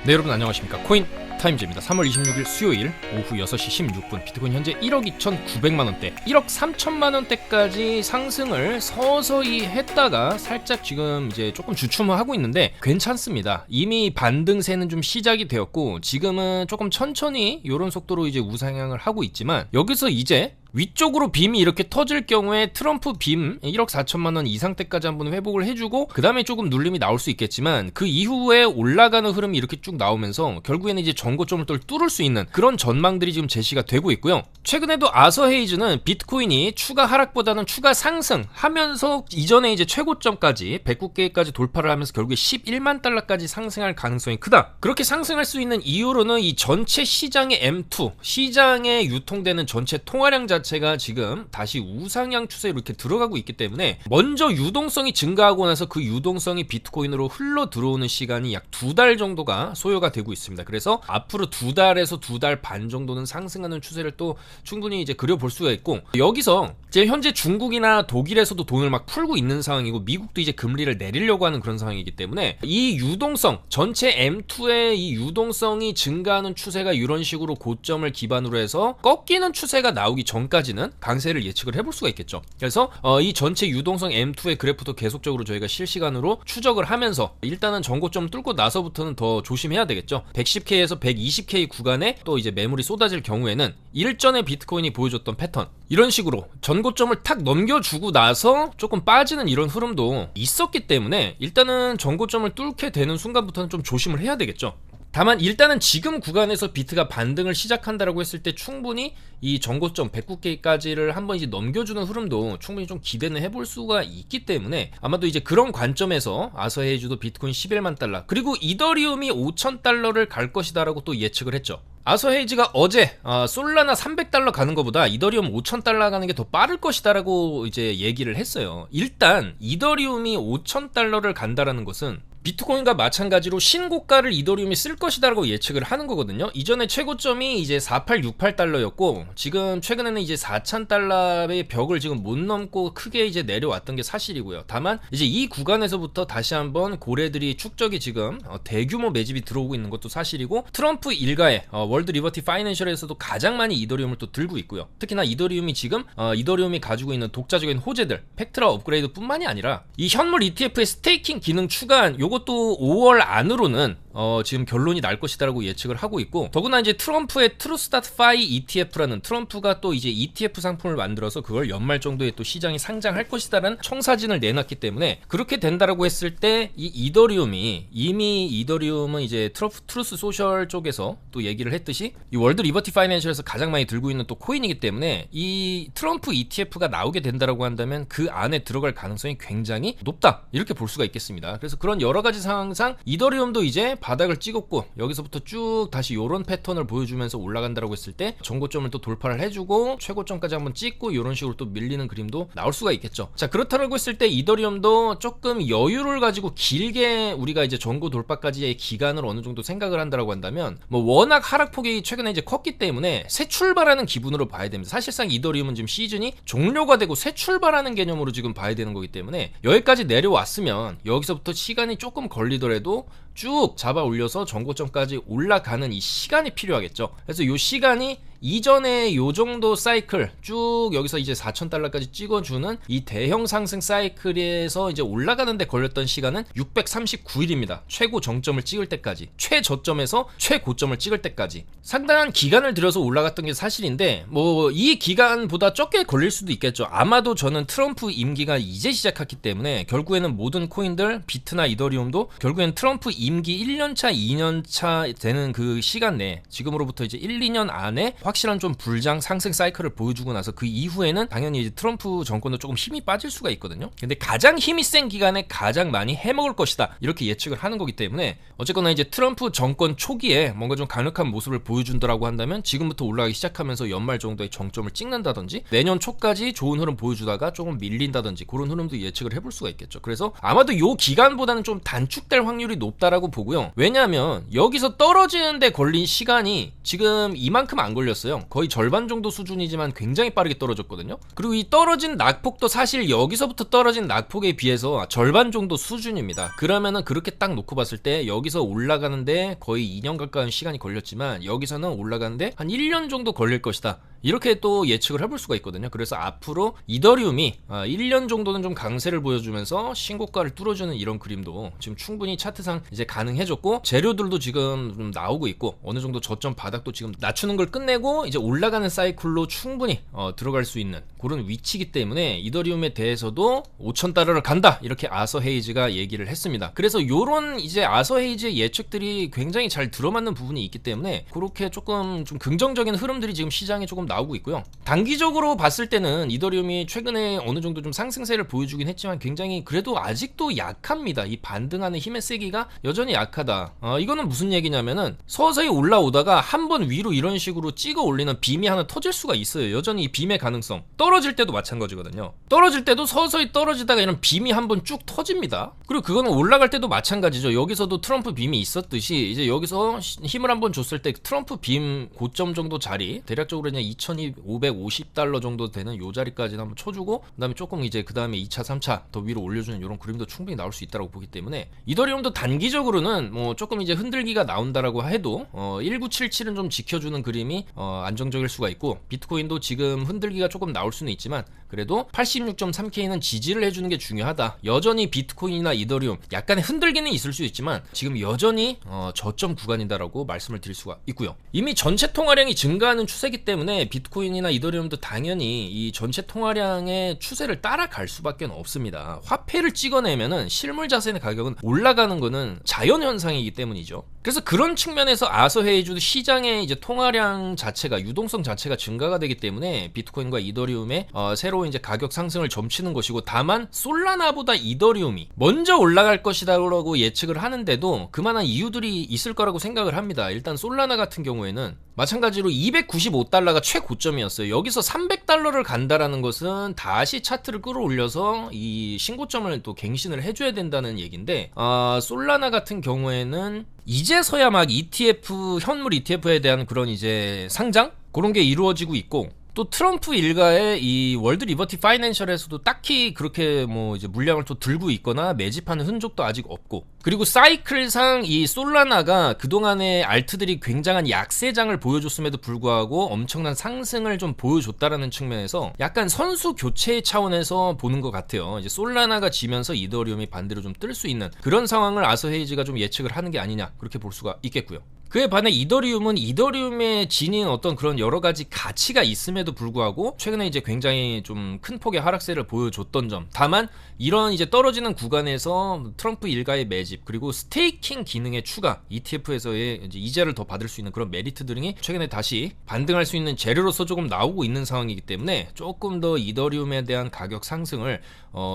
네, 여러분 안녕하십니까. 코인 타임즈입니다. 3월 26일 수요일 오후 6시 16분 비트코인 현재 1억 2,900만원대 1억 3천만원대까지 상승을 서서히 했다가 살짝 지금 이제 조금 주춤을 하고 있는데 괜찮습니다. 이미 반등세는 좀 시작이 되었고 지금은 조금 천천히 이런 속도로 이제 우상향을 하고 있지만 여기서 이제 위쪽으로 빔이 이렇게 터질 경우에 트럼프 빔 1억 4천만원 이상대까지 한번 회복을 해주고 그 다음에 조금 눌림이 나올 수 있겠지만 그 이후에 올라가는 흐름이 이렇게 쭉 나오면서 결국에는 이제 전고점을 또 뚫을 수 있는 그런 전망들이 지금 제시가 되고 있고요. 최근에도 아서 헤이즈는 비트코인이 추가 하락보다는 추가 상승하면서 이전에 이제 최고점까지 109개까지 돌파를 하면서 결국에 11만 달러까지 상승할 가능성이 크다. 그렇게 상승할 수 있는 이유로는 이 전체 시장의 M2 시장에 유통되는 전체 통화량 자체가 지금 다시 우상향 추세로 이렇게 들어가고 있기 때문에 먼저 유동성이 증가하고 나서 그 유동성이 비트코인으로 흘러 들어오는 시간이 약 2달 정도가 소요가 되고 있습니다. 그래서 앞으로 2달에서 2달 반 정도는 상승하는 추세를 또 충분히 이제 그려볼 수가 있고 여기서 이제 현재 중국이나 독일에서도 돈을 막 풀고 있는 상황이고 미국도 이제 금리를 내리려고 하는 그런 상황이기 때문에 이 유동성 전체 M2의 이 유동성이 증가하는 추세가 이런 식으로 고점을 기반으로 해서 꺾이는 추세가 나오기 전까지는 강세를 예측을 해볼 수가 있겠죠. 그래서 이 전체 유동성 M2의 그래프도 계속적으로 저희가 실시간으로 추적을 하면서 일단은 전고점 뚫고 나서부터는 더 조심해야 되겠죠. 110K에서 120K 구간에 또 이제 매물이 쏟아질 경우에는 일전에 비트코인이 보여줬던 패턴 이런 식으로 전고점을 탁 넘겨주고 나서 조금 빠지는 이런 흐름도 있었기 때문에 일단은 전고점을 뚫게 되는 순간부터는 좀 조심을 해야 되겠죠. 다만 일단은 지금 구간에서 비트가 반등을 시작한다라고 했을 때 충분히 이 전고점 109K까지를 한번 이제 넘겨주는 흐름도 충분히 좀 기대는 해볼 수가 있기 때문에 아마도 이제 그런 관점에서 아서헤이즈도 비트코인 11만 달러 그리고 이더리움이 5,000달러를 갈 것이다라고 또 예측을 했죠. 아서헤이즈가 어제 솔라나 300달러 가는 것보다 이더리움 5,000달러 가는 게 더 빠를 것이다라고 이제 얘기를 했어요. 일단 이더리움이 5,000달러를 간다라는 것은 비트코인과 마찬가지로 신고가를 이더리움이 쓸 것이다라고 예측을 하는 거거든요. 이전에 최고점이 이제 4868달러였고 지금 최근에는 이제 4,000달러의 벽을 지금 못 넘고 크게 이제 내려왔던 게 사실이고요. 다만 이제 이 구간에서부터 다시 한번 고래들이 축적이 지금 대규모 매집이 들어오고 있는 것도 사실이고 트럼프 일가의 월드 리버티 파이낸셜에서도 가장 많이 이더리움을 또 들고 있고요. 특히나 이더리움이 지금 이더리움이 가지고 있는 독자적인 호재들 팩트라 업그레이드 뿐만이 아니라 이 현물 ETF의 스테이킹 기능 추가한 요것도 5월 안으로는 지금 결론이 날 것이다라고 예측을 하고 있고 더구나 이제 트럼프의 트루스타트파이 ETF라는 트럼프가 또 이제 ETF 상품을 만들어서 그걸 연말 정도에 또 시장에 상장할 것이다라는 청사진을 내놨기 때문에 그렇게 된다라고 했을 때 이 이더리움이 이미 이더리움은 이제 트루스 소셜 쪽에서 또 얘기를 했듯이 이 월드 리버티 파이낸셜에서 가장 많이 들고 있는 또 코인이기 때문에 이 트럼프 ETF가 나오게 된다라고 한다면 그 안에 들어갈 가능성이 굉장히 높다 이렇게 볼 수가 있겠습니다. 그래서 그런 여러 가지 상황상 이더리움도 이제 바닥을 찍었고 여기서부터 쭉 다시 요런 패턴을 보여주면서 올라간다라고 했을 때 전고점을 또 돌파를 해주고 최고점까지 한번 찍고 이런 식으로 또 밀리는 그림도 나올 수가 있겠죠. 자, 그렇다라고 했을 때 이더리움도 조금 여유를 가지고 길게 우리가 이제 전고 돌파까지의 기간을 어느 정도 생각을 한다라고 한다면 뭐 워낙 하락폭이 최근에 이제 컸기 때문에 새 출발하는 기분으로 봐야 됩니다. 사실상 이더리움은 지금 시즌이 종료가 되고 새 출발하는 개념으로 지금 봐야 되는 거기 때문에 여기까지 내려왔으면 여기서부터 시간이 조금 걸리더라도 쭉 잡아 올려서 전고점까지 올라가는 이 시간이 필요하겠죠. 그래서 이 시간이 이전에 요 정도 사이클 쭉 여기서 이제 4,000달러까지 찍어주는 이 대형 상승 사이클에서 이제 올라가는데 걸렸던 시간은 639일입니다. 최고 정점을 찍을 때까지 최저점에서 최고점을 찍을 때까지 상당한 기간을 들여서 올라갔던 게 사실인데 뭐 이 기간보다 적게 걸릴 수도 있겠죠. 아마도 저는 트럼프 임기가 이제 시작했기 때문에 결국에는 모든 코인들 비트나 이더리움도 결국에는 트럼프 임기 1년차 2년차 되는 그 시간 내에 지금으로부터 이제 1, 2년 안에 확실한 좀 불장 상승 사이클을 보여주고 나서 그 이후에는 당연히 이제 트럼프 정권도 조금 힘이 빠질 수가 있거든요. 근데 가장 힘이 센 기간에 가장 많이 해먹을 것이다 이렇게 예측을 하는 거기 때문에 어쨌거나 이제 트럼프 정권 초기에 뭔가 좀 강력한 모습을 보여준다라고 한다면 지금부터 올라가기 시작하면서 연말 정도의 정점을 찍는다든지 내년 초까지 좋은 흐름 보여주다가 조금 밀린다든지 그런 흐름도 예측을 해볼 수가 있겠죠. 그래서 아마도 요 기간보다는 좀 단축될 확률이 높다라고 보고요. 왜냐하면 여기서 떨어지는데 걸린 시간이 지금 이만큼 안 걸렸어요. 떨어졌어요. 거의 절반 정도 수준이지만 굉장히 빠르게 떨어졌거든요. 그리고 이 떨어진 낙폭도 사실 여기서부터 떨어진 낙폭에 비해서 절반 정도 수준입니다. 그러면은 그렇게 딱 놓고 봤을 때 여기서 올라가는데 거의 2년 가까운 시간이 걸렸지만 여기서는 올라가는데 한 1년 정도 걸릴 것이다. 이렇게 또 예측을 해볼 수가 있거든요. 그래서 앞으로 이더리움이 1년 정도는 좀 강세를 보여주면서 신고가를 뚫어주는 이런 그림도 지금 충분히 차트상 이제 가능해졌고, 재료들도 지금 좀 나오고 있고, 어느 정도 저점 바닥도 지금 낮추는 걸 끝내고 이제 올라가는 사이클로 충분히 들어갈 수 있는 그런 위치이기 때문에 이더리움에 대해서도 5,000달러를 간다, 이렇게 아서 헤이즈가 얘기를 했습니다. 그래서 요런 이제 아서 헤이즈의 예측들이 굉장히 잘 들어맞는 부분이 있기 때문에 그렇게 조금 좀 긍정적인 흐름들이 지금 시장에 조금 나오고 있고요. 단기적으로 봤을 때는 이더리움이 최근에 어느 정도 좀 상승세를 보여주긴 했지만 굉장히 그래도 아직도 약합니다. 이 반등하는 힘의 세기가 여전히 약하다. 이거는 무슨 얘기냐면은 서서히 올라오다가 한번 위로 이런 식으로 찍어 올리는 빔이 하나 터질 수가 있어요. 여전히 이 빔의 가능성. 떨어질 때도 마찬가지거든요. 떨어질 때도 서서히 떨어지다가 이런 빔이 한번 쭉 터집니다. 그리고 그거는 올라갈 때도 마찬가지죠. 여기서도 트럼프 빔이 있었듯이 이제 여기서 힘을 한번 줬을 때 트럼프 빔 고점 정도 자리, 대략적으로 그냥 2,550달러 정도 되는 요 자리까지 한번 쳐주고, 그 다음에 조금 이제 그 다음에 2차 3차 더 위로 올려주는 이런 그림도 충분히 나올 수 있다고 보기 때문에 이더리움도 단기적으로는 뭐 조금 이제 흔들기가 나온다라고 해도 1977은 좀 지켜주는 그림이 안정적일 수가 있고, 비트코인도 지금 흔들기가 조금 나올 수는 있지만 그래도 86.3K는 지지를 해주는 게 중요하다. 여전히 비트코인이나 이더리움 약간의 흔들기는 있을 수 있지만 지금 여전히 저점 구간이다라고 말씀을 드릴 수가 있고요. 이미 전체 통화량이 증가하는 추세이기 때문에 비트코인이나 이더리움도 당연히 이 전체 통화량의 추세를 따라갈 수밖에 없습니다. 화폐를 찍어내면은 실물 자산의 가격은 올라가는 거는 자연 현상이기 때문이죠. 그래서 그런 측면에서 아서 헤이즈도 시장의 이제 통화량 자체가, 유동성 자체가 증가가 되기 때문에 비트코인과 이더리움의 새로운 이제 가격 상승을 점치는 것이고, 다만 솔라나보다 이더리움이 먼저 올라갈 것이다라고 예측을 하는데도 그만한 이유들이 있을 거라고 생각을 합니다. 일단 솔라나 같은 경우에는 마찬가지로 295달러가 최고점이었어요. 여기서 300달러를 간다라는 것은 다시 차트를 끌어올려서 이 신고점을 또 갱신을 해줘야 된다는 얘기인데, 솔라나 같은 경우에는 이제서야 막 ETF, 현물 ETF에 대한 그런 이제 상장? 그런 게 이루어지고 있고, 또 트럼프 일가의 이 월드 리버티 파이낸셜에서도 딱히 그렇게 뭐 이제 물량을 또 들고 있거나 매집하는 흔적도 아직 없고, 그리고 사이클상 이 솔라나가 그동안의 알트들이 굉장한 약세장을 보여줬음에도 불구하고 엄청난 상승을 좀 보여줬다라는 측면에서 약간 선수 교체 차원에서 보는 것 같아요. 이제 솔라나가 지면서 이더리움이 반대로 좀 뜰 수 있는 그런 상황을 아서 헤이즈가 좀 예측을 하는 게 아니냐, 그렇게 볼 수가 있겠고요. 그에 반해 이더리움은 이더리움에 지닌 어떤 그런 여러 가지 가치가 있음에도 불구하고 최근에 이제 굉장히 좀 큰 폭의 하락세를 보여줬던 점. 다만 이런 이제 떨어지는 구간에서 트럼프 일가의 매집, 그리고 스테이킹 기능의 추가, ETF에서의 이제 이자를 더 받을 수 있는 그런 메리트 등이 최근에 다시 반등할 수 있는 재료로서 조금 나오고 있는 상황이기 때문에 조금 더 이더리움에 대한 가격 상승을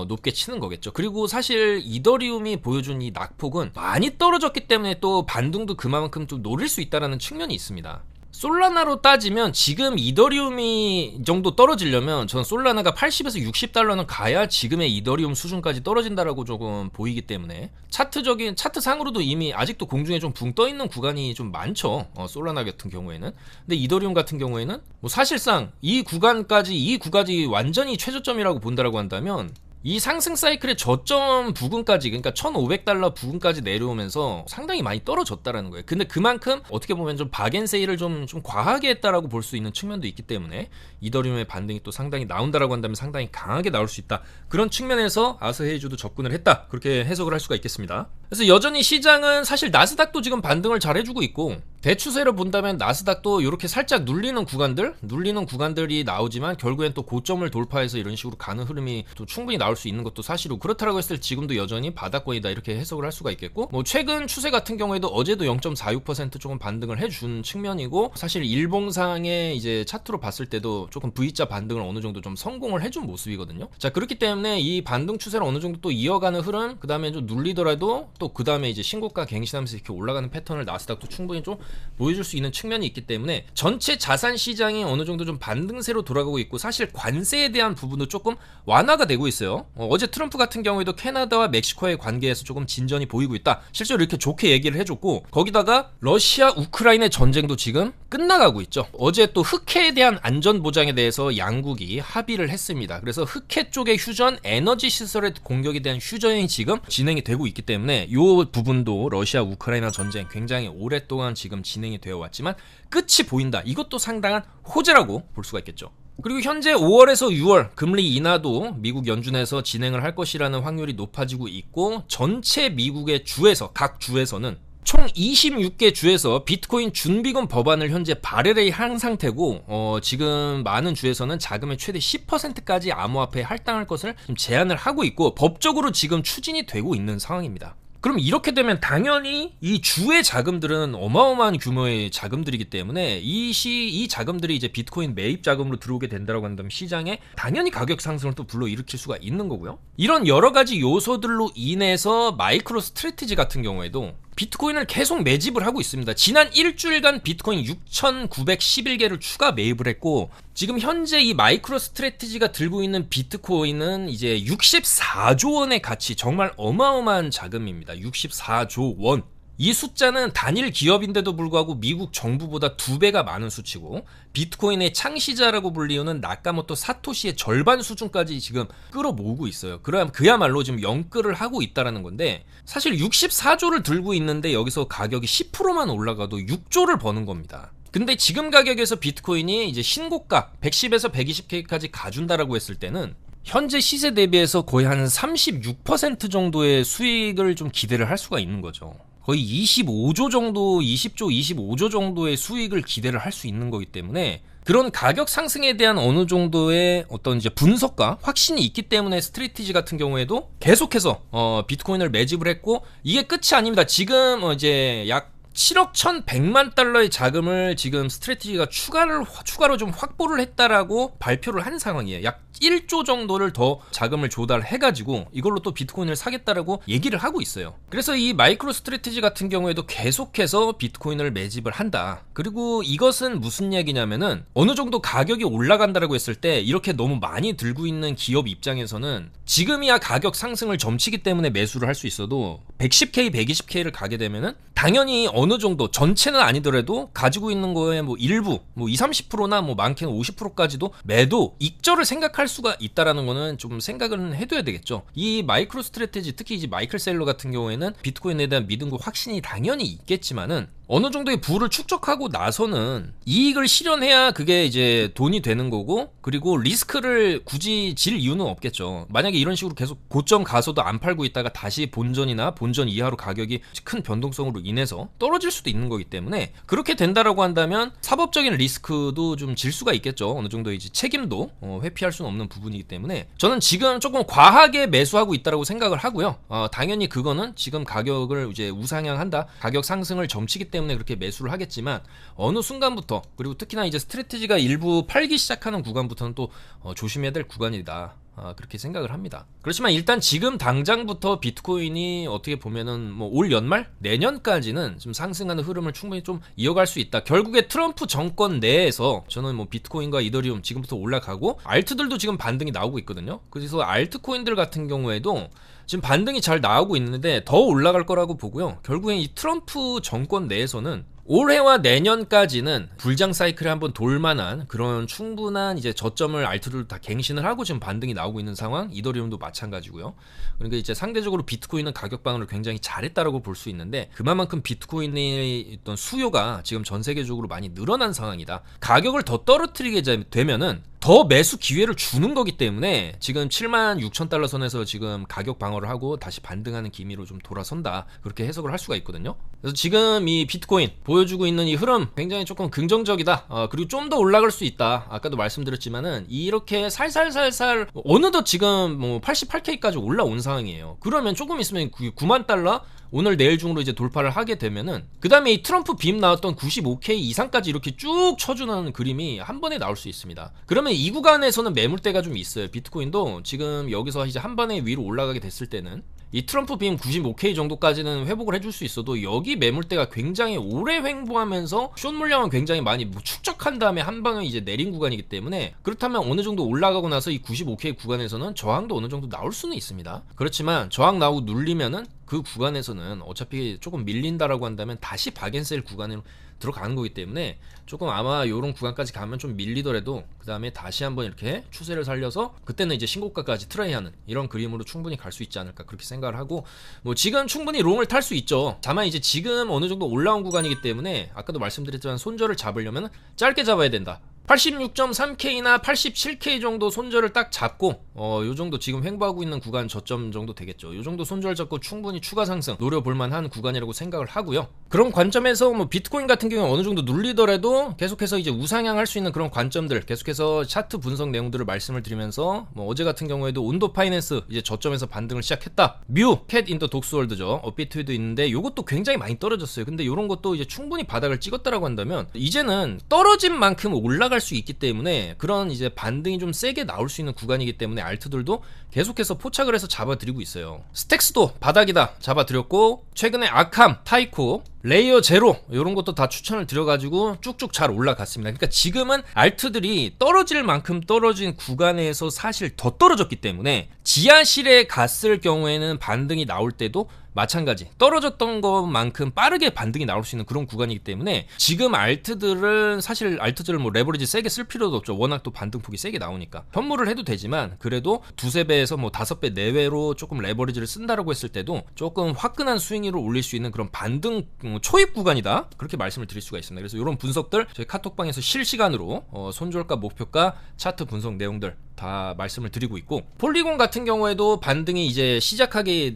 높게 치는 거겠죠. 그리고 사실 이더리움이 보여준 이 낙폭은 많이 떨어졌기 때문에 또 반등도 그만큼 좀 노릴 수 있다는 측면이 있습니다. 솔라나로 따지면 지금 이더리움이 정도 떨어지려면 저는 솔라나가 80에서 60달러는 가야 지금의 이더리움 수준까지 떨어진다라고 조금 보이기 때문에 차트상으로도 이미 아직도 공중에 좀 붕 떠 있는 구간이 좀 많죠. 솔라나 같은 경우에는. 근데 이더리움 같은 경우에는 뭐 사실상 이 구간이 완전히 최저점이라고 본다라고 한다면 이 상승 사이클의 저점 부근까지, 그러니까 1,500달러 부근까지 내려오면서 상당히 많이 떨어졌다라는 거예요. 근데 그만큼 어떻게 보면 좀 박앤세일을 좀 과하게 했다라고 볼 수 있는 측면도 있기 때문에 이더리움의 반등이 또 상당히 나온다라고 한다면 상당히 강하게 나올 수 있다. 그런 측면에서 아서 헤이즈도 접근을 했다. 그렇게 해석을 할 수가 있겠습니다. 그래서 여전히 시장은 사실 나스닥도 지금 반등을 잘 해주고 있고, 대추세로 본다면 나스닥도 이렇게 살짝 눌리는 구간들이 나오지만 결국엔 또 고점을 돌파해서 이런 식으로 가는 흐름이 또 충분히 나올 수 있는 것도 사실이고, 그렇다라고 했을 때 지금도 여전히 바닥권이다, 이렇게 해석을 할 수가 있겠고, 뭐 최근 추세 같은 경우에도 어제도 0.46% 조금 반등을 해준 측면이고, 사실 일봉상의 이제 차트로 봤을 때도 조금 V자 반등을 어느 정도 좀 성공을 해준 모습이거든요. 자, 그렇기 때문에 이 반등 추세를 어느 정도 또 이어가는 흐름, 그 다음에 좀 눌리더라도 또 그 다음에 이제 신고가 갱신하면서 이렇게 올라가는 패턴을 나스닥도 충분히 좀 보여줄 수 있는 측면이 있기 때문에 전체 자산 시장이 어느 정도 좀 반등세로 돌아가고 있고, 사실 관세에 대한 부분도 조금 완화가 되고 있어요. 어제 트럼프 같은 경우에도 캐나다와 멕시코의 관계에서 조금 진전이 보이고 있다, 실제로 이렇게 좋게 얘기를 해줬고, 거기다가 러시아 우크라이나 전쟁도 지금 끝나가고 있죠. 어제 또 흑해에 대한 안전 보장에 대해서 양국이 합의를 했습니다. 그래서 흑해 쪽의 휴전, 에너지 시설의 공격에 대한 휴전이 지금 진행이 되고 있기 때문에 이 부분도 러시아 우크라이나 전쟁 굉장히 오랫동안 지금 진행이 되어 왔지만 끝이 보인다, 이것도 상당한 호재라고 볼 수가 있겠죠. 그리고 현재 5월에서 6월 금리 인하도 미국 연준에서 진행을 할 것이라는 확률이 높아지고 있고, 전체 미국의 주에서, 각 주에서는 총 26개 주에서 비트코인 준비금 법안을 현재 발의를 한 상태고, 지금 많은 주에서는 자금의 최대 10%까지 암호화폐에 할당할 것을 제한을 하고 있고, 법적으로 지금 추진이 되고 있는 상황입니다. 그럼 이렇게 되면 당연히 이 주의 자금들은 어마어마한 규모의 자금들이기 때문에 이 자금들이 이제 비트코인 매입 자금으로 들어오게 된다고 한다면 시장에 당연히 가격 상승을 또 불러일으킬 수가 있는 거고요. 이런 여러 가지 요소들로 인해서 마이크로 스트래티지 같은 경우에도 비트코인을 계속 매집을 하고 있습니다. 지난 일주일간 비트코인 6,911개를 추가 매입을 했고, 지금 현재 이 마이크로 스트래티지가 들고 있는 비트코인은 이제 64조 원의 가치, 정말 어마어마한 자금입니다. 64조 원. 이 숫자는 단일 기업인데도 불구하고 미국 정부보다 2배가 많은 수치고, 비트코인의 창시자라고 불리우는 나카모토 사토시의 절반 수준까지 지금 끌어모으고 있어요. 그야말로 지금 영끌을 하고 있다라는 건데, 사실 64조를 들고 있는데 여기서 가격이 10%만 올라가도 6조를 버는 겁니다. 근데 지금 가격에서 비트코인이 이제 신고가 110에서 120K까지 가준다라고 했을 때는 현재 시세 대비해서 거의 한 36% 정도의 수익을 좀 기대를 할 수가 있는 거죠. 거의 25조 정도, 20조, 25조 정도의 수익을 기대를 할 수 있는 거기 때문에, 그런 가격 상승에 대한 어느 정도의 어떤 이제 분석과 확신이 있기 때문에 스트래티지 같은 경우에도 계속해서 비트코인을 매집을 했고, 이게 끝이 아닙니다. 지금 이제 약 7억 1,100만 달러의 자금을 지금 스트래티지가 추가로 좀 확보를 했다라고 발표를 한 상황이에요. 약 1조 정도를 더 자금을 조달해가지고 이걸로 또 비트코인을 사겠다라고 얘기를 하고 있어요. 그래서 이 마이크로 스트래티지 같은 경우에도 계속해서 비트코인을 매집을 한다. 그리고 이것은 무슨 얘기냐면은 어느 정도 가격이 올라간다라고 했을 때 이렇게 너무 많이 들고 있는 기업 입장에서는 지금이야 가격 상승을 점치기 때문에 매수를 할 수 있어도 110K, 120K를 가게 되면은 당연히 어느 정도, 전체는 아니더라도 가지고 있는 거에 뭐 일부, 뭐 20, 30%나 뭐 많게는 50%까지도 매도, 익절을 생각할 수가 있다라는 거는 좀 생각은 해둬야 되겠죠. 이 마이크로 스트래티지, 특히 이제 마이클 셀러 같은 경우에는 비트코인에 대한 믿음과 확신이 당연히 있겠지만은 어느 정도의 부를 축적하고 나서는 이익을 실현해야 그게 이제 돈이 되는 거고, 그리고 리스크를 굳이 질 이유는 없겠죠. 만약에 이런 식으로 계속 고점 가서도 안 팔고 있다가 다시 본전이나 본전 이하로 가격이 큰 변동성으로 인해서 떨어질 수도 있는 거기 때문에, 그렇게 된다라고 한다면 사법적인 리스크도 좀 질 수가 있겠죠. 어느 정도 이제 책임도 회피할 수는 없는 부분이기 때문에 저는 지금 조금 과하게 매수하고 있다라고 생각을 하고요. 당연히 그거는 지금 가격을 이제 우상향한다, 가격 상승을 점치기 때문에 그렇게 매수를 하겠지만, 어느 순간부터, 그리고 특히나 이제 스트래티지가 일부 팔기 시작하는 구간부터는 또 조심해야 될 구간이다, 그렇게 생각을 합니다. 그렇지만 일단 지금 당장부터 비트코인이 어떻게 보면은 뭐 올 연말? 내년까지는 좀 상승하는 흐름을 충분히 좀 이어갈 수 있다. 결국에 트럼프 정권 내에서 저는 뭐 비트코인과 이더리움 지금부터 올라가고, 알트들도 지금 반등이 나오고 있거든요. 그래서 알트코인들 같은 경우에도 지금 반등이 잘 나오고 있는데 더 올라갈 거라고 보고요. 결국엔 이 트럼프 정권 내에서는 올해와 내년까지는 불장 사이클에 한번 돌만한 그런 충분한 이제 저점을 알트들도 다 갱신을 하고 지금 반등이 나오고 있는 상황. 이더리움도 마찬가지고요. 그러니까 이제 상대적으로 비트코인은 가격 방어를 굉장히 잘했다라고 볼 수 있는데, 그만큼 비트코인의 어떤 수요가 지금 전 세계적으로 많이 늘어난 상황이다. 가격을 더 떨어뜨리게 되면은 더 매수 기회를 주는 거기 때문에 지금 76,000달러 선에서 지금 가격 방어를 하고 다시 반등하는 기미로 좀 돌아선다, 그렇게 해석을 할 수가 있거든요. 그래서 지금 이 비트코인 보여주고 있는 이 흐름 굉장히 조금 긍정적이다. 그리고 좀 더 올라갈 수 있다. 아까도 말씀드렸지만은 이렇게 살살살살 어느덧 지금 뭐 88K까지 올라온 상황이에요. 그러면 조금 있으면 9만 달러 오늘 내일 중으로 이제 돌파를 하게 되면은, 그 다음에 이 트럼프 빔 나왔던 95K 이상까지 이렇게 쭉 쳐주는 그림이 한 번에 나올 수 있습니다. 그러면 이 구간에서는 매물대가 좀 있어요. 비트코인도 지금 여기서 이제 한 번에 위로 올라가게 됐을 때는 이 트럼프 빔 95K 정도까지는 회복을 해줄 수 있어도 여기 매물대가 굉장히 오래 횡보하면서 숏 물량은 굉장히 많이 뭐 축적한 다음에 한 방에 이제 내린 구간이기 때문에, 그렇다면 어느 정도 올라가고 나서 이 95K 구간에서는 저항도 어느 정도 나올 수는 있습니다. 그렇지만 저항 나오고 눌리면은 그 구간에서는 어차피 조금 밀린다라고 한다면 다시 박앤셀 구간으로 들어가는 거기 때문에 조금 아마 요런 구간까지 가면 좀 밀리더라도 그 다음에 다시 한번 이렇게 추세를 살려서 그때는 이제 신고가까지 트라이하는 이런 그림으로 충분히 갈 수 있지 않을까 그렇게 생각을 하고, 뭐 지금 충분히 롱을 탈 수 있죠. 다만 이제 지금 어느 정도 올라온 구간이기 때문에 아까도 말씀드렸지만 손절을 잡으려면 짧게 잡아야 된다. 86.3K나 87K 정도 손절을 딱 잡고 요 정도 지금 횡보하고 있는 구간 저점 정도 되겠죠. 요 정도 손절 잡고 충분히 추가 상승 노려볼 만한 구간이라고 생각을 하고요. 그런 관점에서 뭐 비트코인 같은 경우에 어느 정도 눌리더라도 계속해서 이제 우상향할 수 있는 그런 관점들, 계속해서 차트 분석 내용들을 말씀을 드리면서, 뭐 어제 같은 경우에도 온도 파이낸스 이제 저점에서 반등을 시작했다. 뮤 캣 인더 독스월드죠. 업비트도 있는데 요것도 굉장히 많이 떨어졌어요. 근데 요런 것도 이제 충분히 바닥을 찍었다라고 한다면 이제는 떨어진 만큼 올라갈 수 있기 때문에 그런 이제 반등이 좀 세게 나올 수 있는 구간이기 때문에 알트들도 계속해서 포착을 해서 잡아드리고 있어요. 스택스도 바닥이다 잡아드렸고, 최근에 아캄, 타이코, 레이어 제로 이런 것도 다 추천을 드려가지고 쭉쭉 잘 올라갔습니다. 그러니까 지금은 알트들이 떨어질 만큼 떨어진 구간에서 사실 더 떨어졌기 때문에 지하실에 갔을 경우에는 반등이 나올 때도 마찬가지 떨어졌던 것만큼 빠르게 반등이 나올 수 있는 그런 구간이기 때문에 지금 알트들은 사실 알트들을 뭐 레버리지 세게 쓸 필요도 없죠. 워낙 또 반등폭이 세게 나오니까 현물을 해도 되지만, 그래도 두세 배에서 뭐 5배 내외로 조금 레버리지를 쓴다라고 했을 때도 조금 화끈한 스윙으로 올릴 수 있는 그런 반등 초입 구간이다 그렇게 말씀을 드릴 수가 있습니다. 그래서 이런 분석들 저희 카톡방에서 실시간으로 손절가, 목표가, 차트 분석 내용들 다 말씀을 드리고 있고, 폴리곤 같은 경우에도 반등이 이제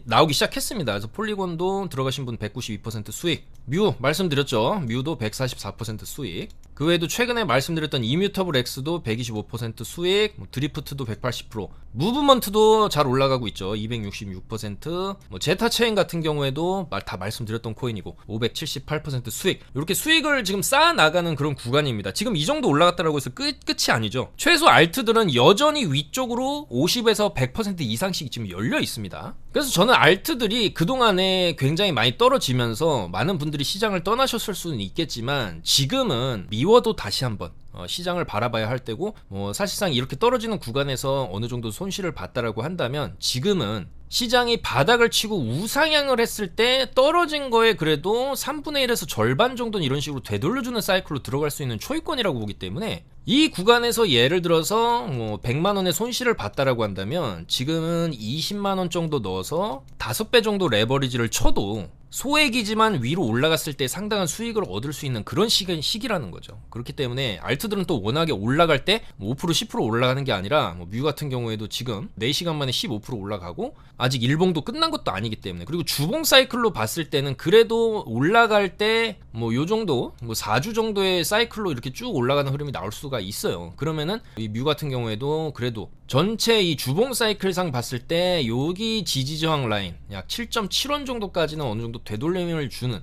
나오기 시작했습니다. 그래서 폴리곤도 들어가신 분 192% 수익, 뮤 말씀드렸죠. 뮤도 144% 수익, 그 외에도 최근에 말씀드렸던 이뮤터블 X도 125% 수익, 뭐 드리프트도 180%, 무브먼트도 잘 올라가고 있죠. 266%, 뭐 제타체인 같은 경우에도 다 말씀드렸던 코인이고 578% 수익. 이렇게 수익을 지금 쌓아 나가는 그런 구간입니다. 지금 이 정도 올라갔다라고 해서 끝이 아니죠. 최소 알트들은 여전히 위쪽으로 50에서 100% 이상씩 지금 열려 있습니다. 그래서 저는 알트들이 그동안에 굉장히 많이 떨어지면서 많은 분들이 시장을 떠나셨을 수는 있겠지만 지금은 미워도 다시 한번 시장을 바라봐야 할 때고, 사실상 이렇게 떨어지는 구간에서 어느 정도 손실을 봤다라고 한다면 지금은 시장이 바닥을 치고 우상향을 했을 때 떨어진 거에 그래도 3분의 1에서 절반 정도는 이런 식으로 되돌려주는 사이클로 들어갈 수 있는 초입권이라고 보기 때문에, 이 구간에서 예를 들어서 100만원의 손실을 봤다라고 한다면 지금은 20만원 정도 넣어서 5배 정도 레버리지를 쳐도 소액이지만 위로 올라갔을 때 상당한 수익을 얻을 수 있는 그런 시기라는 거죠. 그렇기 때문에 알트들은 또 워낙에 올라갈 때 5% 10% 올라가는 게 아니라, 뮤 같은 경우에도 지금 4시간 만에 15% 올라가고 아직 일봉도 끝난 것도 아니기 때문에, 그리고 주봉 사이클로 봤을 때는 그래도 올라갈 때 요 정도 4주 정도의 사이클로 이렇게 쭉 올라가는 흐름이 나올 수가 있어요. 그러면은 이 뮤 같은 경우에도 그래도 전체 이 주봉 사이클상 봤을 때 여기 지지저항 라인 약 7.7원 정도까지는 어느 정도 되돌림을 주는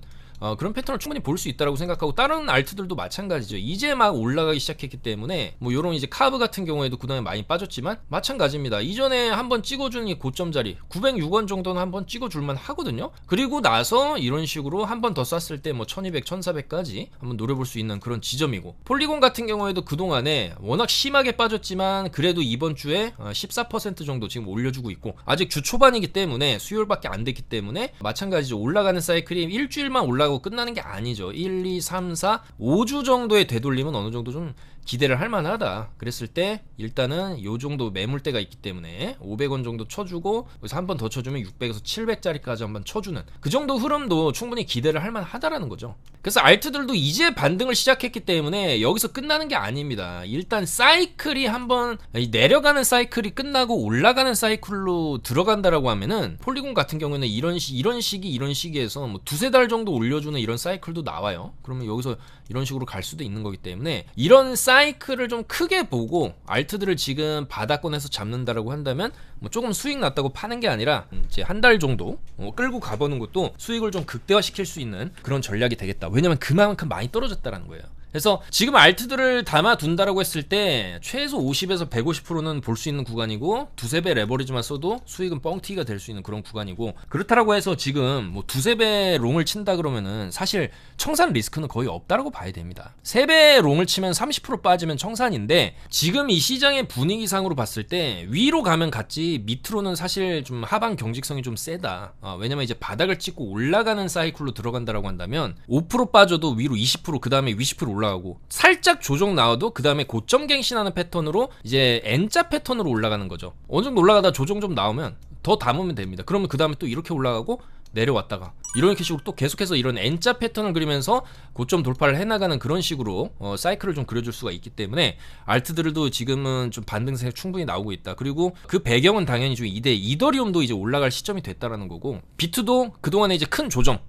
그런 패턴을 충분히 볼 수 있다고 생각하고, 다른 알트들도 마찬가지죠. 이제 막 올라가기 시작했기 때문에 요런 이제 카브 같은 경우에도 그다음에 많이 빠졌지만 마찬가지입니다. 이전에 한번 찍어준 이 고점 자리 906원 정도는 한번 찍어줄만 하거든요. 그리고 나서 이런 식으로 한 번 더 쐈을 때 1200, 1400까지 한번 노려볼 수 있는 그런 지점이고, 폴리곤 같은 경우에도 그동안에 워낙 심하게 빠졌지만 그래도 이번 주에 14% 정도 지금 올려주고 있고, 아직 주 초반이기 때문에 수요일밖에 안 됐기 때문에 마찬가지죠. 올라가는 사이클이 일주일만 올라가고 끝나는 게 아니죠. 1, 2, 3, 4, 5주 정도의 되돌림은 어느 정도 좀 기대를 할 만하다. 그랬을 때 일단은 요 정도 매물대가 있기 때문에 500원 정도 쳐주고 여기서 한 번 더 쳐주면 600에서 700짜리까지 한번 쳐주는 그 정도 흐름도 충분히 기대를 할 만하다라는 거죠. 그래서 알트들도 이제 반등을 시작했기 때문에 여기서 끝나는 게 아닙니다. 일단 사이클이 한번 내려가는 사이클이 끝나고 올라가는 사이클로 들어간다라고 하면은, 폴리곤 같은 경우에는 이런 시기에서 두세 달 정도 올려주는 이런 사이클도 나와요. 그러면 여기서 이런 식으로 갈 수도 있는 거기 때문에 이런 사이클을 좀 크게 보고 알트들을 지금 바닥권에서 잡는다라고 한다면 조금 수익 났다고 파는 게 아니라 이제 한 달 정도 끌고 가보는 것도 수익을 좀 극대화시킬 수 있는 그런 전략이 되겠다. 왜냐면 그만큼 많이 떨어졌다라는 거예요. 그래서 지금 알트들을 담아둔다라고 했을 때 최소 50에서 150%는 볼 수 있는 구간이고 두세 배 레버리지만 써도 수익은 뻥튀기가 될 수 있는 그런 구간이고, 그렇다라고 해서 지금 뭐 두세 배 롱을 친다 그러면은 사실 청산 리스크는 거의 없다라고 봐야 됩니다. 세 배 롱을 치면 30% 빠지면 청산인데, 지금 이 시장의 분위기상으로 봤을 때 위로 가면 갔지 밑으로는 사실 좀 하방 경직성이 좀 세다. 왜냐면 이제 바닥을 찍고 올라가는 사이클로 들어간다라고 한다면 5% 빠져도 위로 20%, 그 다음에 20% 올라가고, 살짝 조정 나와도 그 다음에 고점 갱신하는 패턴으로 이제 N자 패턴으로 올라가는 거죠. 어느 정도 올라가다 조정 좀 나오면 더 담으면 됩니다. 그러면 그 다음에 또 이렇게 올라가고 내려왔다가 이런 식으로 또 계속해서 이런 N자 패턴을 그리면서 고점 돌파를 해나가는 그런 식으로 사이클을 좀 그려줄 수가 있기 때문에 알트들도 지금은 좀 반등세 충분히 나오고 있다. 그리고 그 배경은 당연히 좀 이더리움도 이제 올라갈 시점이 됐다라는 거고, 비트도 그동안에 이제 큰 조정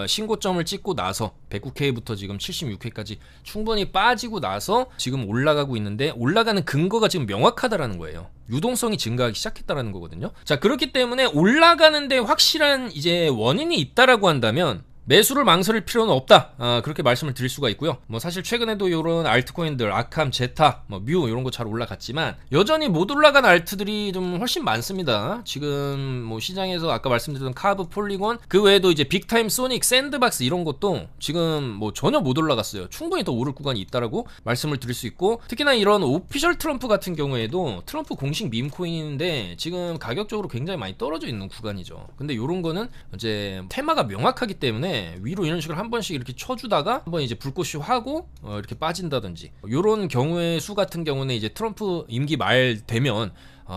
신고점을 찍고 나서 109K부터 지금 76K까지 충분히 빠지고 나서 지금 올라가고 있는데, 올라가는 근거가 지금 명확하다라는 거예요. 유동성이 증가하기 시작했다라는 거거든요. 자, 그렇기 때문에 올라가는데 확실한 이제 원인이 있다라고 한다면 매수를 망설일 필요는 없다. 그렇게 말씀을 드릴 수가 있고요. 뭐 사실 최근에도 이런 알트코인들 아캄, 제타, 뮤 이런 거 잘 올라갔지만 여전히 못 올라간 알트들이 좀 훨씬 많습니다. 지금 뭐 시장에서 아까 말씀드렸던 카브, 폴리곤, 그 외에도 이제 빅타임, 소닉, 샌드박스 이런 것도 지금 뭐 전혀 못 올라갔어요. 충분히 더 오를 구간이 있다라고 말씀을 드릴 수 있고, 특히나 이런 오피셜 트럼프 같은 경우에도 트럼프 공식 밈코인인데 지금 가격적으로 굉장히 많이 떨어져 있는 구간이죠. 근데 이런 거는 이제 테마가 명확하기 때문에 위로 이런 식으로 한 번씩 이렇게 쳐주다가 한번 이제 불꽃이 하고 이렇게 빠진다든지, 이런 경우의 수 같은 경우는 이제 트럼프 임기 말 되면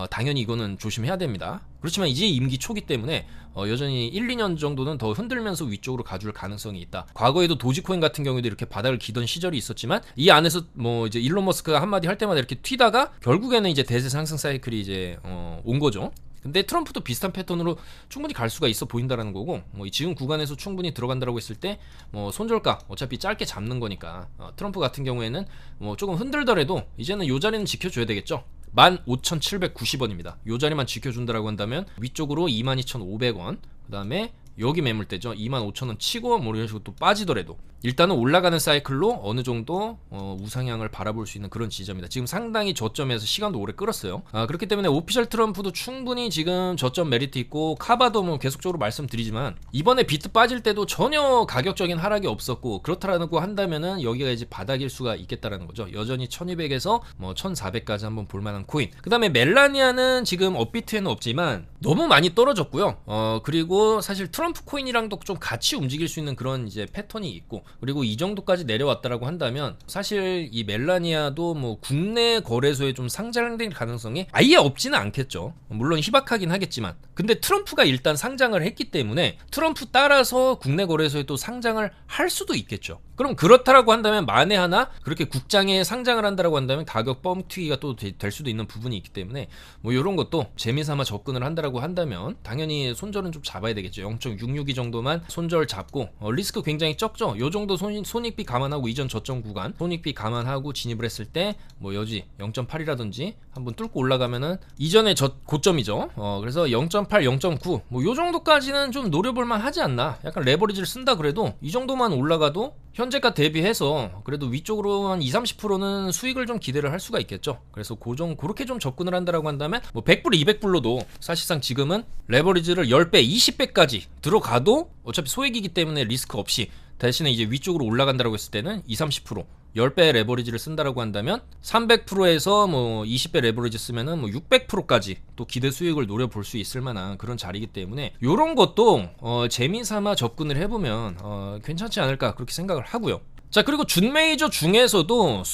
당연히 이거는 조심해야 됩니다. 그렇지만 이제 임기 초기 때문에 여전히 1, 2년 정도는 더 흔들면서 위쪽으로 가줄 가능성이 있다. 과거에도 도지코인 같은 경우에도 이렇게 바닥을 기던 시절이 있었지만 이 안에서 뭐 이제 일론 머스크가 한마디 할 때마다 이렇게 튀다가 결국에는 이제 대세 상승 사이클이 이제 온 거죠. 근데 트럼프도 비슷한 패턴으로 충분히 갈 수가 있어 보인다라는 거고, 뭐 지금 구간에서 충분히 들어간다라고 했을 때 뭐 손절가 어차피 짧게 잡는 거니까 트럼프 같은 경우에는 뭐 조금 흔들더라도 이제는 요 자리는 지켜줘야 되겠죠. 15,790원입니다. 요 자리만 지켜준다라고 한다면 위쪽으로 22,500원, 그 다음에 여기 매물대죠. 25,000원 치고 뭐 이런 식으로 또 빠지더라도 일단은 올라가는 사이클로 어느 정도 우상향을 바라볼 수 있는 그런 지점이다. 지금 상당히 저점에서 시간도 오래 끌었어요. 그렇기 때문에 오피셜 트럼프도 충분히 지금 저점 메리트 있고, 카바도 뭐 계속적으로 말씀드리지만 이번에 비트 빠질 때도 전혀 가격적인 하락이 없었고, 그렇다라고 한다면은 여기가 이제 바닥일 수가 있겠다라는 거죠. 여전히 1200에서 뭐 1400까지 한번 볼만한 코인. 그 다음에 멜라니아는 지금 업비트에는 없지만 너무 많이 떨어졌고요. 그리고 사실 트럼프 코인이랑도 좀 같이 움직일 수 있는 그런 이제 패턴이 있고, 그리고 이 정도까지 내려왔다라고 한다면 사실 이 멜라니아도 뭐 국내 거래소에 좀 상장될 가능성이 아예 없지는 않겠죠. 물론 희박하긴 하겠지만, 근데 트럼프가 일단 상장을 했기 때문에 트럼프 따라서 국내 거래소에 또 상장을 할 수도 있겠죠. 그럼 그렇다라고 한다면 만에 하나 그렇게 국장에 상장을 한다라고 한다면 가격 뻥튀기가 또 될 수도 있는 부분이 있기 때문에 뭐 이런 것도 재미삼아 접근을 한다라고 한다면 당연히 손절은 좀 잡아야 되겠죠. 0.662 정도만 손절 잡고, 리스크 굉장히 적죠. 요 정도 손익비 감안하고 이전 저점 구간 손익비 감안하고 진입을 했을 때 뭐 여지 0.8이라든지 한번 뚫고 올라가면은 이전에 고점이죠. 그래서 0.8, 0.9 뭐 요 정도까지는 좀 노려볼만 하지 않나. 약간 레버리지를 쓴다 그래도 이 정도만 올라가도 현재가 대비해서 그래도 위쪽으로 한 20-30%는 수익을 좀 기대를 할 수가 있겠죠. 그래서 그렇게 좀 접근을 한다라고 한다면 뭐 100불, 200불로도 사실상 지금은 레버리지를 10배, 20배까지 들어가도 어차피 소액이기 때문에 리스크 없이, 대신에 이제 위쪽으로 올라간다라고 했을 때는 20-30% 10배 레버리지를 쓴다라고 한다면 300%에서 뭐 20배 레버리지 쓰면은 뭐 600%까지 또 기대 수익을 노려볼 수 있을 만한 그런 자리이기 때문에 요런 것도 재미삼아 접근을 해보면 괜찮지 않을까 그렇게 생각을 하고요. 자, 그리고 준 메이저 중에서도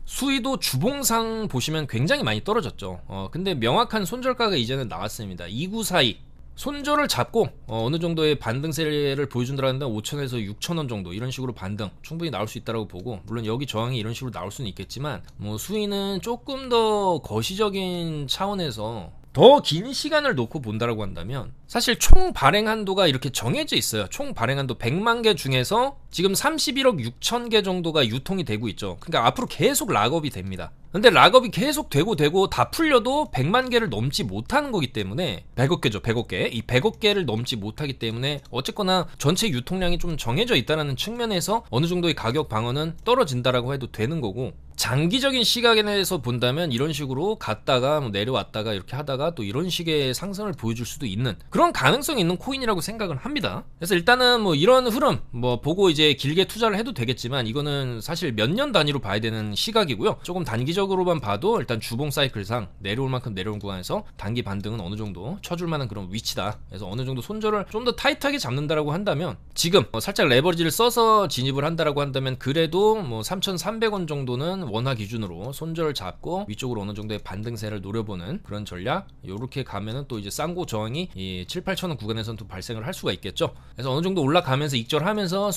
수위도 주봉상 보시면 굉장히 많이 떨어졌죠. 근데 명확한 손절가가 이제는 나왔습니다. 2942 손절을 잡고 어느 정도의 반등세를 보여준다는데 5,000에서 6,000원 정도 이런 식으로 반등 충분히 나올 수 있다고 보고, 물론 여기 저항이 이런 식으로 나올 수는 있겠지만 뭐 수위는 조금 더 거시적인 차원에서 더 긴 시간을 놓고 본다라고 한다면 사실 총 발행 한도가 이렇게 정해져 있어요. 총 발행 한도 100만 개 중에서 지금 31억 6천 개 정도가 유통이 되고 있죠. 그러니까 앞으로 계속 락업이 됩니다. 근데 락업이 계속 되고 다 풀려도 100만 개를 넘지 못하는 거기 때문에 100억 개죠. 100억 개. 이 100억 개를 넘지 못하기 때문에 어쨌거나 전체 유통량이 좀 정해져 있다는 측면에서 어느 정도의 가격 방어는 떨어진다라고 해도 되는 거고, 장기적인 시각에 대해서 본다면 이런 식으로 갔다가 뭐 내려왔다가 이렇게 하다가 또 이런 식의 상승을 보여줄 수도 있는 그런 가능성이 있는 코인이라고 생각을 합니다. 그래서 일단은 뭐 이런 흐름 뭐 보고 이제 길게 투자를 해도 되겠지만 이거는 사실 몇 년 단위로 봐야 되는 시각이고요. 조금 단기적으로만 봐도 일단 주봉 사이클상 내려올 만큼 내려온 구간에서 단기 반등은 어느 정도 쳐줄 만한 그런 위치다. 그래서 어느 정도 손절을 좀 더 타이트하게 잡는다라고 한다면 지금 살짝 레버리지를 써서 진입을 한다라고 한다면 그래도 뭐 3,300원 정도는 원화 기준으로 손절을 잡고 위쪽으로 어느 정도의 반등세를 노려보는 그런 전략. 요렇게 가면은 또 이제 쌍고 저항이 이 7, 8천원 구간에서는 또 발생을 할 수가 있겠죠. 그래서 어느 정도 올라가면서 익절하면서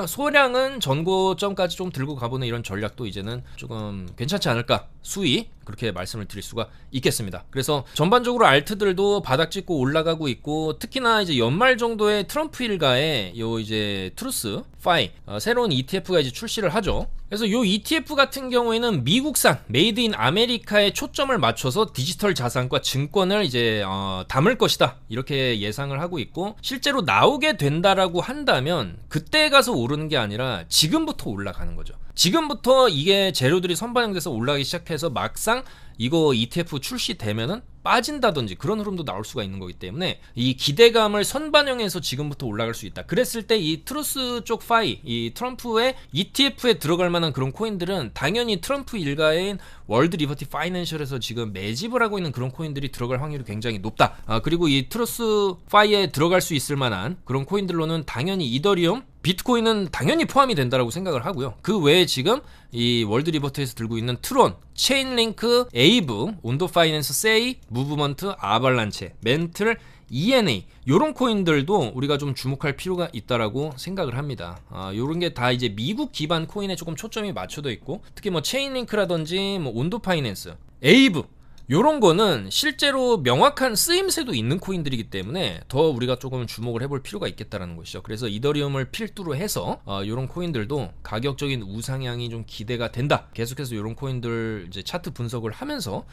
소량은 전고점까지 좀 들고 가보는 이런 전략도 이제는 조금 괜찮지 않을까. 수위 그렇게 말씀을 드릴 수가 있겠습니다. 그래서 전반적으로 알트들도 바닥 찍고 올라가고 있고, 특히나 이제 연말 정도에 트럼프 일가에 요 이제 트루스 파이 새로운 ETF가 이제 출시를 하죠. 그래서 요 ETF 같은 경우에는 미국산 메이드 인 아메리카에 초점을 맞춰서 디지털 자산과 증권을 이제 담을 것이다 이렇게 예상을 하고 있고, 실제로 나오게 된다라고 한다면 그때 가서 오르는 게 아니라 지금부터 올라가는 거죠. 지금부터 이게 재료들이 선반영돼서 올라가기 시작해서 막상 이거 ETF 출시되면은 빠진다든지 그런 흐름도 나올 수가 있는 거기 때문에 이 기대감을 선반영해서 지금부터 올라갈 수 있다. 그랬을 때 이 트루스 쪽 파이, 이 트럼프의 ETF에 들어갈 만한 그런 코인들은 당연히 트럼프 일가인 월드 리버티 파이낸셜에서 지금 매집을 하고 있는 그런 코인들이 들어갈 확률이 굉장히 높다. 그리고 이 트루스 파이에 들어갈 수 있을 만한 그런 코인들로는 당연히 이더리움, 비트코인은 당연히 포함이 된다라고 생각을 하고요. 그 외에 지금 이 월드 리버티에서 들고 있는 트론, 체인링크, 에이브, 온도 파이낸스, 세이, 무브먼트, 아발란체, 멘틀, ENA 요런 코인들도 우리가 좀 주목할 필요가 있다라고 생각을 합니다. 요런 게 다 이제 미국 기반 코인에 조금 초점이 맞춰져 있고, 특히 뭐 체인링크라든지 뭐 온도 파이낸스, 에이브 요런 거는 실제로 명확한 쓰임새도 있는 코인들이기 때문에 더 우리가 조금 주목을 해볼 필요가 있겠다라는 것이죠. 그래서 이더리움을 필두로 해서 요런 코인들도 가격적인 우상향이 좀 기대가 된다. 계속해서 요런 코인들 이제 차트 분석을 하면서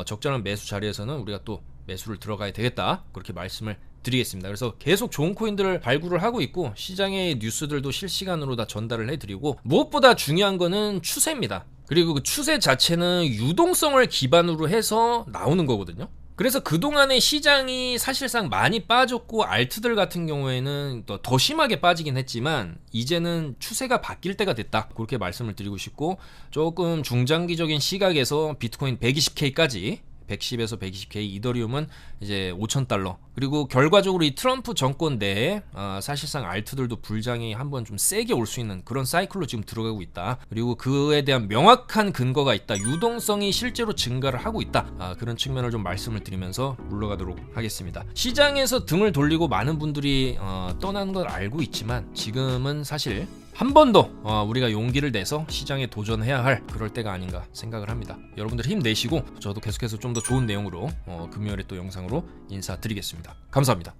적절한 매수 자리에서는 우리가 또 매수를 들어가야 되겠다 그렇게 말씀을 드리겠습니다. 그래서 계속 좋은 코인들을 발굴을 하고 있고, 시장의 뉴스들도 실시간으로 다 전달을 해드리고, 무엇보다 중요한 거는 추세입니다. 그리고 그 추세 자체는 유동성을 기반으로 해서 나오는 거거든요. 그래서 그동안의 시장이 사실상 많이 빠졌고, 알트들 같은 경우에는 더 심하게 빠지긴 했지만 이제는 추세가 바뀔 때가 됐다 그렇게 말씀을 드리고 싶고, 조금 중장기적인 시각에서 비트코인 120K까지 110에서 120K, 이더리움은 이제 $5,000. 그리고 결과적으로 이 트럼프 정권 내에 사실상 알트들도 불장이 한번 좀 세게 올 수 있는 그런 사이클로 지금 들어가고 있다. 그리고 그에 대한 명확한 근거가 있다. 유동성이 실제로 증가를 하고 있다. 그런 측면을 좀 말씀을 드리면서 물러가도록 하겠습니다. 시장에서 등을 돌리고 많은 분들이 떠나는 걸 알고 있지만 지금은 사실 한 번 더 우리가 용기를 내서 시장에 도전해야 할 그럴 때가 아닌가 생각을 합니다. 여러분들 힘내시고 저도 계속해서 좀 더 좋은 내용으로 금요일에 또 영상으로 인사드리겠습니다. 감사합니다.